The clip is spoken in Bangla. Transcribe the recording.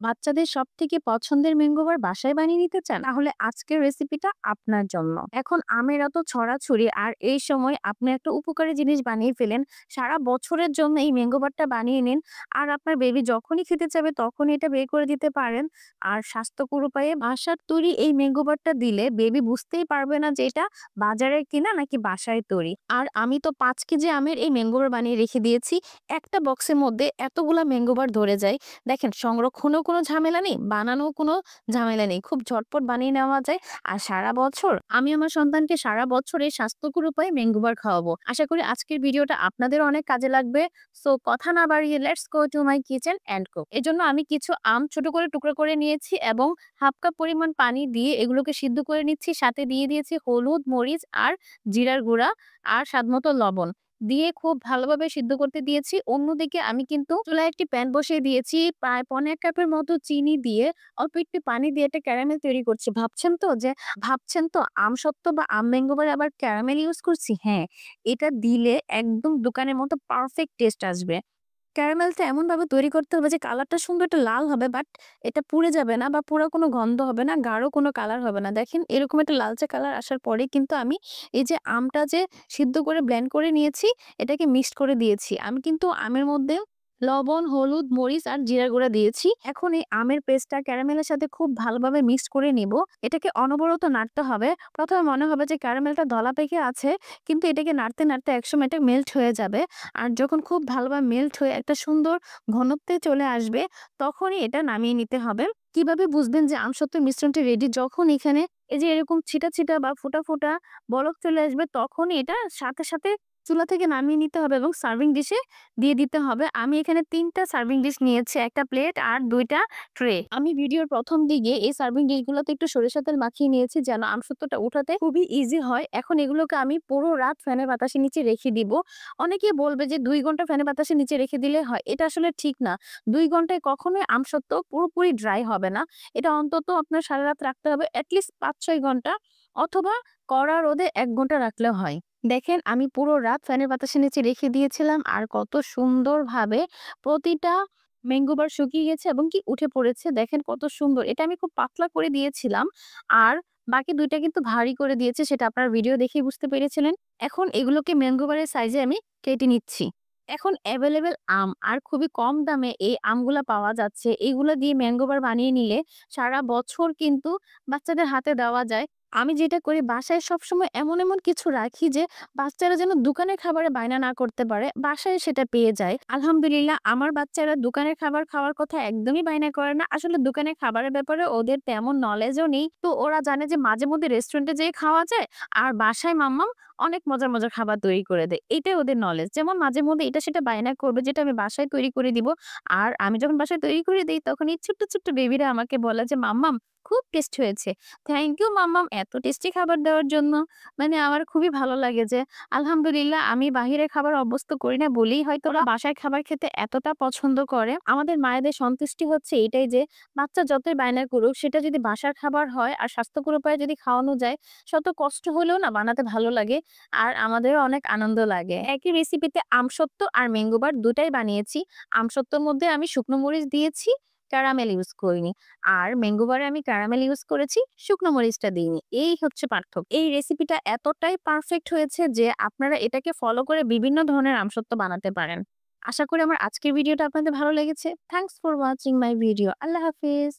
বাচ্চাদের সবথেকে পছন্দের ম্যাঙ্গো বার বাসায় বানিয়ে নিতে চান? তাহলে আজকের রেসিপিটা আপনার জন্য। এখন আমের এত ছড়াছড়ি আর এই সময় আপনি একটা উপকারী জিনিস বানিয়ে ফেলেন। সারা বছরের জন্য এই ম্যাঙ্গো বারটা বানিয়ে নিন। আর আপনার বেবি যখনই খেতে চাবে তখনই এটা বের করে দিতে পারেন। আর স্বাস্থ্যকর উপায়ে বাসার তৈরি এই ম্যাঙ্গো বারটা দিলে বেবি বুঝতেই পারবে না যে এটা বাজারের কিনা নাকি বাসায় তৈরি। আর আমি তো ৫ কেজি আমের এই ম্যাঙ্গো বার বানিয়ে রেখে দিয়েছি। একটা বক্সের মধ্যে এতগুলা ম্যাঙ্গো বার ধরে যায়। দেখেন সংরক্ষণেও কোনো ঝামেলা নেই, বানানোও কোনো ঝামেলা নেই। খুব ঝটপট বানিয়ে নেওয়া যায়। আর সারা বছর আমি আমার সন্তানকে সারা বছর এই স্বাস্থ্যকর উপায়ে ম্যাঙ্গো বার খাওয়াবো। আশা করি আজকের ভিডিওটা আপনাদেরও অনেক কাজে লাগবে। সো কথা না বাড়িয়ে let's go to my kitchen and cook. এজন্য আমি কিছু আম ছোট করে টুকরো করে নিয়েছি এবং হাফ কাপ পরিমাণ পানি দিয়ে এগুলোকে সিদ্ধ করে নিচ্ছি। সাথে দিয়ে দিয়েছি হলুদ, মরিচ আর জিরার গুঁড়া আর স্বাদমতো লবণ। দিয়ে খুব ভালোভাবে সিদ্ধ করতে দিয়েছি। অন্যদিকে আমি কিন্তু চুলায় একটি প্যান বসিয়ে দিয়েছি। প্রায় পৌনে ১ কাপের মতো চিনি দিয়ে অল্প একটু পানি দিয়ে একটা ক্যারামেল তৈরি করছি। ভাবছেন তো আমসত্ত্ব বা আম ম্যাঙ্গো বার আবার ক্যারামেল ইউজ করছি? হ্যাঁ, এটা দিলে একদম দোকানের মতো পারফেক্ট টেস্ট আসবে। ক্যারামেলটা এমনভাবে তৈরি করতে হবে যে কালারটা সুন্দর একটা লাল হবে, বাট এটা পুড়ে যাবে না বা পুড়া কোনো গন্ধ হবে না, গাঢ় কোনো কালার হবে না। দেখেন এরকম একটা লালচে কালার আসার পরেই কিন্তু আমি এই যে আমটা যে সিদ্ধ করে ব্লেন্ড করে নিয়েছি, এটাকে মিক্সড করে দিয়েছি। আমি কিন্তু আমের মধ্যে লবণ, হলুদ, মরিচ আর জিরার গুঁড়া দিয়েছি। এখন এই আমের পেস্টটা ক্যারামেলের সাথে খুব ভালোভাবে মিক্সড করে নিব। এটাকে অনবরত নাড়তে হবে। ১ম এ মনে হবে যে ক্যারামেলটা দলা পেকে আছে, কিন্তু এটাকে নাড়তে, নাড়তে একসময় এটা মেল্ট হয়ে যাবে। আর যখন খুব ভালোভাবে মেল্ট হয়ে একটা সুন্দর ঘনত্বে চলে আসবে, তখনই এটা নামিয়ে নিতে হবে। কিভাবে বুঝবেন যে আমসত্ত্বের মিশ্রণটি রেডি? যখন এখানে এই যে এরকম ছিটা, ছিটা বা ফোঁটা, ফোঁটা বলক চলে আসবে, তখনই এটা সাথে, সাথে চুলা থেকে নামিয়ে নিতে হবে এবং সার্ভিং ডিশে দিয়ে দিতে হবে। আমি এখানে ৩ টা সার্ভিং ডিশ নিয়েছি, ১ টা প্লেট আর ২ টা ট্রে। আমি ভিডিওর ১ম দিকে এই সার্ভিং ডিশগুলোতে একটু সরিষার তেল মাখিয়ে নিয়েছি যেন আমসত্ত্বটা উঠাতে খুবই ইজি হয়। এখন এগুলোকে আমি পুরো রাত ফ্যানের বাতাসের নিচে রেখে দিব। অনেকেই বলবে যে ২ ঘন্টা ফ্যানের বাতাসের নিচে রেখে দিলে হয়। এটা আসলে ঠিক না। ২ ঘন্টায় কখনোই আমসত্ত্ব পুরোপুরি ড্রাই হবে না। এটা অন্তত আপনার সারারাত রাখতে হবে, এটলিস্ট ৫-৬ ঘন্টা, অথবা কড়া রোদে ১ ঘন্টা রাখলেও হয়। দেখেন আমি পুরো রাত ফ্যানের বাতাসের নিচে রেখে দিয়েছিলাম আর কত সুন্দরভাবে প্রতিটা ম্যাঙ্গো বার শুকিয়ে গেছে এবং কি উঠে পড়েছে। দেখেন কত সুন্দর। এটা আমি খুব পাতলা করে দিয়েছিলাম। আর বাকি ২ টা কিন্তু ভারী করে দিয়েছি, সেটা আপনারা ভিডিও দেখেই বুঝতে পেরেছিলেন। এখন এগুলোকে ম্যাঙ্গো বারের সাইজে আমি কেটে নিচ্ছি। এখন এভেইলেবল আম আর খুবই কম দামে এই আমগুলা পাওয়া যাচ্ছে। এগুলা দিয়ে ম্যাঙ্গো বার বানিয়ে নিলে সারা বছর কিন্তু বাচ্চাদের হাতে দেওয়া যায়। আমি যেটা করি বাসায় সবসময় এমন, এমন কিছু রাখি যে বাচ্চারা যেন দোকানের খাবারে বায়না না করতে পারে, বাসায় সেটা পেয়ে যায়। আলহামদুলিল্লাহ আমার বাচ্চারা দোকানের খাবার খাওয়ার কথা একদমই বায়না করে না। আসলে দোকানের খাবারের ব্যাপারে ওদের তেমন নলেজও নেই। তো ওরা জানে যে মাঝে মধ্যে রেস্টুরেন্টে যেয়ে খাওয়া যায় আর বাসায় মাম্মাম অনেক মজার, মজার খাবার তৈরি করে দেয়। এটাই ওদের নলেজ। যেমন মাঝে মধ্যে এটা সেটা বায়না করবে যেটা আমি বাসায় তৈরি করে দিব। আর আমি যখন বাসায় তৈরি করে দেই তখন এই ছোট্ট, ছোট্ট বেবিরা আমাকে বলে যে, "মাম্মাম খুব টেস্ট হয়েছে।" থ্যাংক ইউ মাম্মাম এত টেস্টি খাবার দেওয়ার জন্য। মানে আমার খুবই ভালো লাগে যে আলহামদুলিল্লাহ আমি বাহিরের খাবার অভ্যস্ত করি না বলেই হয়তো ওরা বাসায় খাবার খেতে এতটা পছন্দ করে। আমাদের মায়েদের সন্তুষ্টি হচ্ছে এটাই যে বাচ্চা যতই বায়না করুক সেটা যদি বাসার খাবার হয় আর স্বাস্থ্যকর উপায়ে যদি খাওয়ানো যায়, শত কষ্ট হলেও না বানাতে ভালো লাগে আর আমাদেরও অনেক আনন্দ লাগে। একই রেসিপিতে আমসত্ত্ব আর ম্যাঙ্গো বার ২ টাই বানিয়েছি। আমসত্ত্বর মধ্যে আমি শুকনো মরিচ দিয়েছি, ক্যারামেল ইউজ করিনি। আর ম্যাঙ্গো বারে আমি ক্যারামেল ইউজ করেছি, শুকনো মরিচটা দিইনি। এই হচ্ছে পার্থক্য। এই রেসিপিটা এতটাই পারফেক্ট হয়েছে যে আপনারা এটাকে ফলো করে বিভিন্ন ধরনের আমসত্ত্ব বানাতে পারেন। আশা করি আমার আজকের ভিডিওটা আপনাদের ভালো লেগেছে। Thanks for watching my video. আল্লাহ হাফেজ।